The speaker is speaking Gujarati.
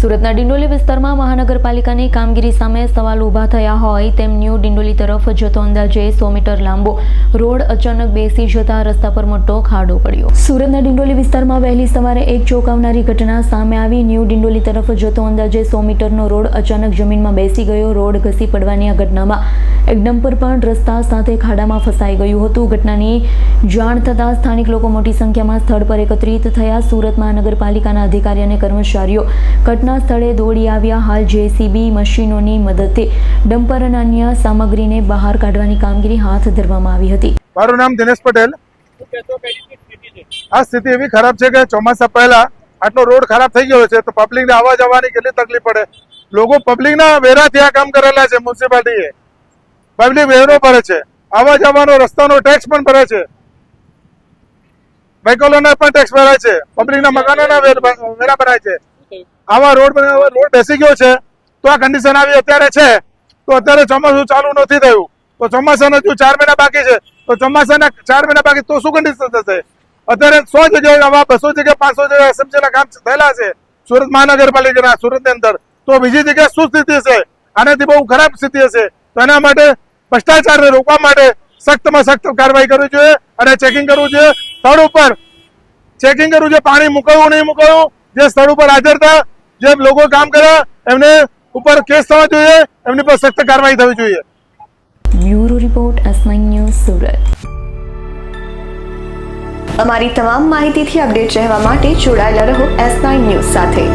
સુરતના ડિંડોલી વિસ્તારમાં મહાનગરપાલિકાની કામગીરી સામે સવાલ ઊભા થયા હોય તેમ ન્યૂ ડિંડોલી તરફ જતો અંદાજે 100 મીટર લાંબો રોડ અચાનક બેસી જતા રસ્તા પર મોટો ખાડો પડ્યો। સુરતના ડિંડોલી વિસ્તારમાં વહેલી સવારે એક ચોંકાવનારી ઘટના સામે આવી। ન્યૂ ડિંડોલી તરફ જતો અંદાજે 100 મીટરનો રોડ અચાનક જમીનમાં બેસી ગયો। રોડ ઘસી પડવાની આ ઘટનામાં એક ડમ્પર પણ રસ્તા સાથે ખાડામાં ફસાઈ ગયું હતું। ઘટનાની જાણ થતાં સ્થાનિક લોકો મોટી સંખ્યામાં સ્થળ પર એકત્રિત થયા। સુરત મહાનગરપાલિકાના અધિકારી અને કર્મચારીઓ ઘટના સ્થળે દોડી આવ્યા। હાલ જેસીબી મશીનોની મદદથી ડમ્પર અને અન્ય સામગ્રીને બહાર કાઢવાની કામગીરી હાથ ધરવામાં આવી હતી। મારું નામ દિનેશ પટેલ। આ સ્થિતિ એવી ખરાબ છે કે ચોમાસા પહેલા આટલો રોડ ખરાબ થઈ ગયો છે તો પબ્લિકને આવવા જવાની કેટલી તકલીફ પડે। લોકો પબ્લિકના વેરાથી આ કામ કરેલા છે। મ્યુનિસિપાલિટીએ પબ્લિક વેરો ભરે છે, આવવા જવાનો રસ્તાનો ટેક્સ પણ ભરે છે, વ્હીકલોના પણ ટેક્સ ભરાય છે, પબ્લિકના મકાનોના વેરા ભરાય છે। આવા રોડ બેસી ગયો છે તો આ કન્ડિશન આવી અત્યારે છે તો અત્યારે ચોમાસું ચાલુ નથી થયું તો ચોમાસાના જો 4 મહિના બાકી છે તો ચોમાસાના 4 મહિના બાકી તો શું કન્ડિશન થશે। અત્યારે 100 જગ્યાએ આવા 200 જગ્યાએ 500 જગ્યાએ એસએમસીના કામ થયેલા છે સુરત મહાનગરપાલિકાના સુરતની અંદર, તો બીજી જગ્યાએ શું સ્થિતિ હશે? આનાથી બહુ ખરાબ સ્થિતિ હશે। તો એના માટે ભ્રષ્ટાચારને રોકવા માટે સખ્તમાં સખ્ત કાર્યવાહી કરવી જોઈએ અને ચેકિંગ કરવું જોઈએ। સ્થળ ઉપર ચેકિંગ કરવું જોઈએ, પાણી મુકાયું નહીં મુકાયું, જે સ્થળ ઉપર હાજર હતા, જે લોકો કામ કર્યા એમને ઉપર કેસ થવા જોઈએ, એમની પર સખ્ત કાર્યવાહી થવી જોઈએ। Bureau report S9 news Surat. અમારી તમામ માહિતીથી અપડેટ રહેવા માટે જોડાયેલા રહો S9 ન્યૂઝ સાથે।